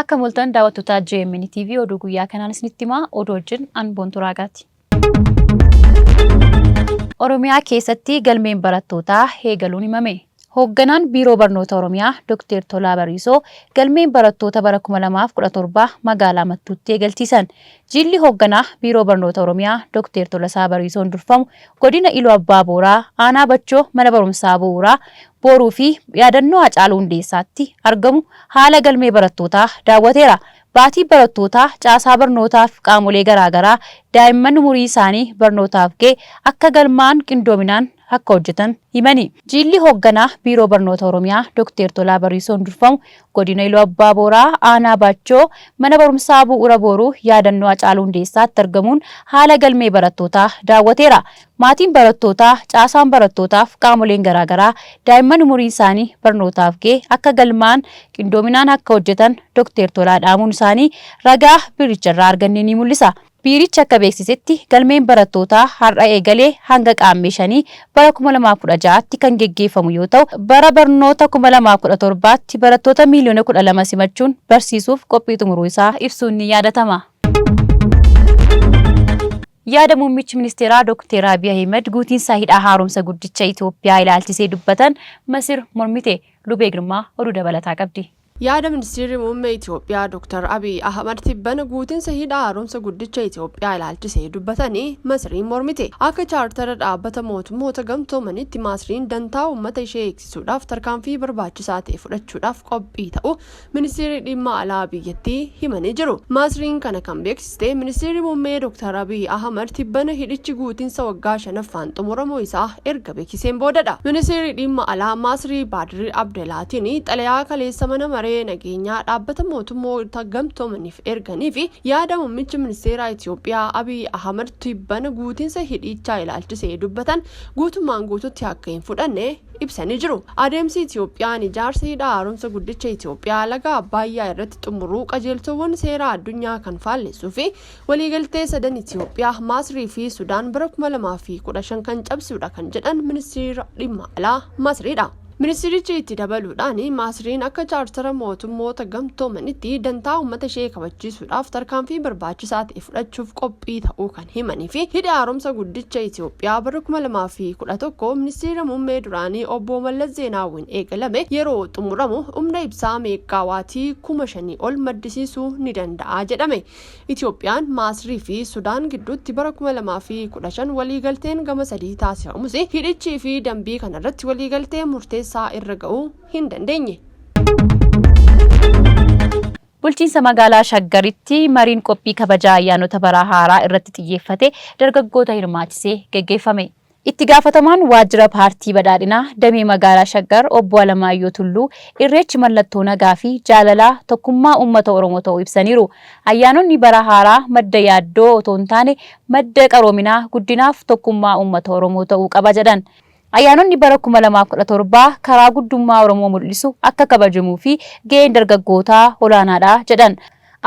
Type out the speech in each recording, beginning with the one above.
Akka mul'atan daawwattoota JMN TV oduu guyyaa kanaan isinitti himaa oduu wajjin Anboontuu Raagaati. Oromiyaa keessatti galmeen barattootaa eegaluun himame. Hoogganaan Biiroo Barnoota Oromiyaa Dr. Tolaa Bariisoo galmeen barattoota bara 2017 magaalaa Mattuutti eegalchiisan. Jilli hoogganaa Biiroo Barnoota Oromiyaa Dr. Tolasaa Bariisoon durfamu godina Iluu Abbaa Booraa aanaa Bachoo mana barumsaa Booraa Booruu fi yaadannoo Hacaaluu Hundeessaatti argamu haala galmee barattootaa daawwateera. Baatii barattootaa caasaa barnootaaf qaamolee garaagaraa daa'imman umurii isaanii barnootaaf ga'e akka galmaan qindoominaan akka hojjetan himani. Jilli hoogganaa Biiroo Barnoota Oromiyaa Dr. Tolaa Bariisoon durfamu godina Iluu Abbaa Booraa aanaa Bachoo mana barumsaa Bu'uura Booruu yaadannoo Hacaaluu Hundeessaatti argamuun haala galmee barattootaa daawwateera. Maatiin barattootaa caasaan barattootaaf qaamoleen garaagaraa daa'imman umurii isaanii barnootaaf ga'e akka galmaan qindoominaan akka hojjetan Dr. Tolaa dhaamuun isaanii ragaa biiricharraa arganne ni mul'isa. Biirichi akka beeksisetti galmeen barattootaa har'a eegalee hanga qaammee 5 bara 2016tti kan geggeeffamu yoo ta'u bara barnoota 2017tti barattoota miliyoona 12 simachuun barsiisuuf qophii xumuruu isaa ibsuun ni yaadatama. Yaada muummichi ministeeraa Dr. Abiy Ahmed guutiinsa hidha haaromsa guddicha Itoophiyaa ilaalchisee dubbatan Masir mormite. Lubee Girmaa oduu dabalataa qabdi. Yaada ministeerri muummee Itoophiyaa Dr. Abiy Ahmed tibbana guutiinsa hidha haaromsa guddicha Itoophiyaa ilaalchisee dubbatanii Masriin mormite. Akka chaartara dhaabbata mootummoota gamtoomanitti Masriin dantaa uummata ishee eegsisuudhaaf tarkaanfii barbaachisaa ta'e fudhachuudhaaf qophii ta'u ministeerri dhimma alaa biyyattii himanii jiru. Masriin kana kan beeksiste ministeerri muummee Dr. Abiy Ahmed tibbana hidhichi guutiinsa waggaa 5ffaan xumuramuu isaa erga beeksiseen boodadha. Ministeerri dhimma alaa Masrii Badri Abdelaatiin xalayaa kaleessa mana nageenyaa dhaabbata mootummoota gamtoomaniif erganii fi yaada muummichi ministeeraa Itoophiyaa Abiy Ahmed tibbana guutiinsa hidhichaa ilaalchisee dubbatan guutummaan guututti akka hin fudhanne ibsanii jiru. Adeemsi Itoophiyaan ijaarsa hidha haaromsa guddicha Itoophiyaa laga Abbaayyaa irratti xumuruu qajeeltowwan seeraa addunyaa kan faallessuu fi waliigaltee sadan Itoophiyaa, Masrii fi Sudaan bara 2015 kan cabsuudha kan jedhan ministeera dhimma alaa Masriidha. Ministeerichi itti dabaluudhaan Masriin akka chaartara mootummoota gamtoomanitti dantaa uummata ishee kabachiisuudhaaf tarkaanfii barbaachisaa ta'e fudhachuuf qophii ta'uu kan himanii fi hidha haaromsa guddicha Itoophiyaa bara 2011 ministeera muummee duraanii obbo Mallas Zeenaawwiin eegalame yeroo xumuramu humna ibsaa meegaawaatii 5,000 ol maddisiisuu ni danda'a jedhame. Itoophiyaan Masrii fi Sudaan gidduutti bara 2015 waliigalteen gama sadii taasifamus hidhichii fi dambii kanarratti waliigaltee murteessaa irra ga'uu hin dandeenye. Bulchiinsa magaalaa Shaggaritti mariin qophii kabajaa ayyaanota bara haaraa irratti xiyyeeffate dargaggoota hirmaachisee geggeeffame. Itti gaafatamaan waajjira paartii badhaadhinaa damee magaalaa Shaggar obbo Alamaayyoo Tulluu irreechi mallattoo nagaa fi jaalalaa tokkummaa uummata Oromoo ta'uu ibsaniiru. Ayyaanonni bara haaraa madda yaaddoo otoo hin taane madda qaroominaa guddinaaf tokkummaa uummata Oromoo ta'uu qaba jedhan. Ayyaanonni bara 2017 karaa guddummaa Oromoo mul'isu akka kabajamuu fi gaheen dargaggootaa olaanaadha jedhan.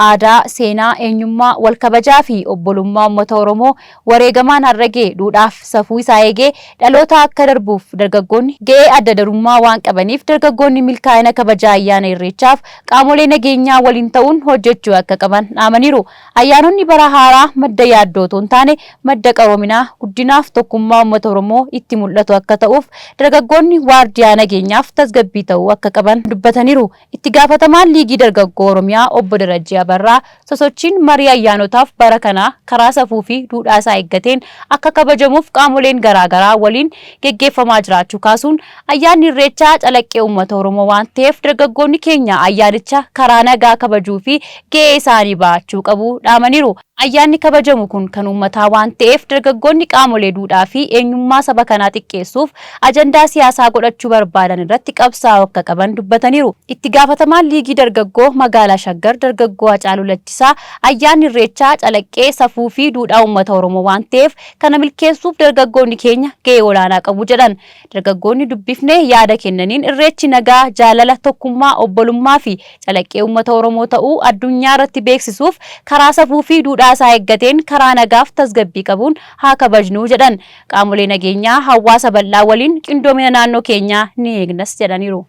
Aadaa, seenaa, eenyummaa, wal kabajaa fi obbolummaa uummata Oromoo wareegamaan harragee duudhaaf safuu isaa eegee dhaloota akka darbuuf dargaggoonni gahee adda durummaa waan qabaniif dargaggoonni milkaa'ina kabajaa ayyaana irreechaaf qaamolee nageenyaa waliin ta'uun hojjechuu akka qaban dhaamaniiru. Ayyaanonni bara haaraa madda yaaddoo otoo hin taane madda qaroominaa guddinaaf tokkummaa uummata Oromoo itti mul'atu akka ta'uuf dargaggoonni waardiyaa nageenyaaf tasgabbii ta'uu akka qaban dubbataniiru. Itti gaafatamaan liigii dargaggoo Oromiyaa obbo Darajjii Barraa sosochiin marii ayyaanotaaf bara kanaa karaa safuu fi duudhaa isaa eeggateen akka kabajamuuf qaamoleen garaagaraa waliin geggeeffamaa jiraachuu kaasuun ayyaanni irreechaa calaqqee uummata Oromoo waan ta'eef dargaggoonni keenya ayyaanicha karaa nagaa kabajuu fi gahee isaanii bahachuu qabu dhaamaniiru. Ayyaanni kabajamu kun kan uummataa waan ta'eef dargaggoonni qaamolee duudhaa fi eenyummaa saba kanaa xiqqeessuuf ajandaa siyaasaa godhachuu barbaadan irratti qabsaa'uu akka qaban dubbataniiru. Itti gaafatamaan liigii dargaggoo magaalaa Shaggar dargaggoo Hacaaluu Lachisaa ayyaanni irreechaa calaqqee safuu fi duudhaa uummata Oromoo waan ta'eef kana milkeessuuf dargaggoonni keenya gahee olaanaa qabu jedhan. Dargaggoonni dubbifnee yaada kennaniin irreechi nagaa, jaalala, tokkummaa, obbolummaa fi calaqqee uummata Oromoo ta'uu addunyaa irratti beeksisuuf karaa safuu fi duudhaa isaa eeggateen karaa nagaaf tasgabbii qabuun haa kabajnuu jedhan. Qaamolee nageenyaa hawaasa bal'aa waliin qindoomina naannoo keenyaa ni eegnas jedhaniiru.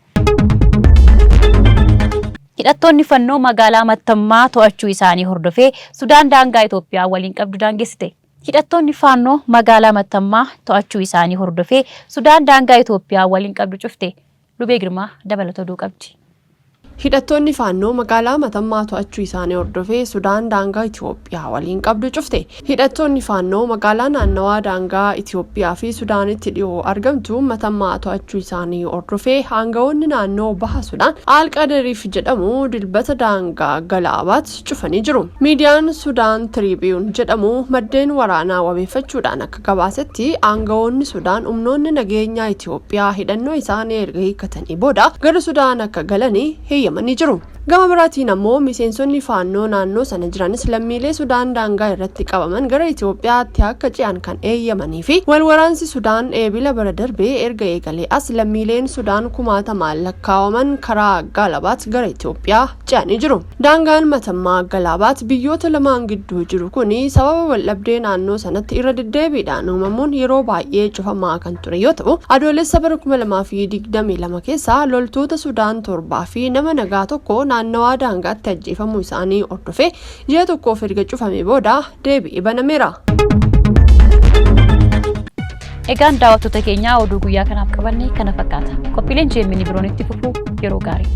Hidhattoonni fannoo magaalaa Mattammaa to'achuu isaanii hordofee Sudaan daangaa Itoophiyaa waliin qabdu daangessite. Hidhattoonni fannoo magaalaa Mattammaa to'achuu isaanii hordofee Sudaan daangaa Itoophiyaa waliin qabdu cufte. Lubee Girmaa dabalata oduu qabdi. Hidhattoonni fannoo magaalaa Mattammaa to'achuu isaanii hordofee Sudaan daangaa Itoophiyaa waliin qabdu cufte. Hidhattoonni fannoo magaalaa naannawaa daangaa Itoophiyaa fi Sudaanitti dhiyoo argamtu Mattammaa to'achuu isaanii hordofee aangawoonni naannoo baha Sudaan Alqadariif jedhamu dilbata daangaa Galaabaat cufanii jiru. Miidiyaan Sudaan Tribune jedhamu maddeen waraanaa wabeeffachuudhaan akka gabaasetti aangawoonni Sudaan humnoonni nageenyaa Itoophiyaa hidhannoo isaanii erga hiikkatanii booda gara Sudaan akka galanii eeyyamanii jiru. Gama biraatiin ammoo miseensonni fannoo naannoo sana jiranis lammiilee Sudaan daangaa irratti qabaman gara Itoophiyaatti akka ce'an kan eeyyamanii fi walwaraansi Sudaan eebila bara darbee erga eegalee as lammiileen Sudaan 1000 lakkaa'aman karaa Galaabaat gara Itoophiyaa ce'anii jiru. Daangaan Mattammaa Galaabaat biyyoota lamaan gidduu jiru kuni sababa waldhabdee naannoo sanatti irra deddeebiidhaan uumamuun yeroo baay'ee cufamaa kan ture yoo ta'u, adoolessa bara 2022 keessa loltoota Sudaan 7 fi nama nagaa tokko naannawaa daangaatti ajjeefamuu isaanii hordofee ji'a tokkoof erga cufamee booda deebi'ee banameera. Egaan daawwattoota keenya oduu guyyaa kanaaf qabanne kana fakkaata. Qophiileen JMN biroon itti fufuu yeroo gaarii.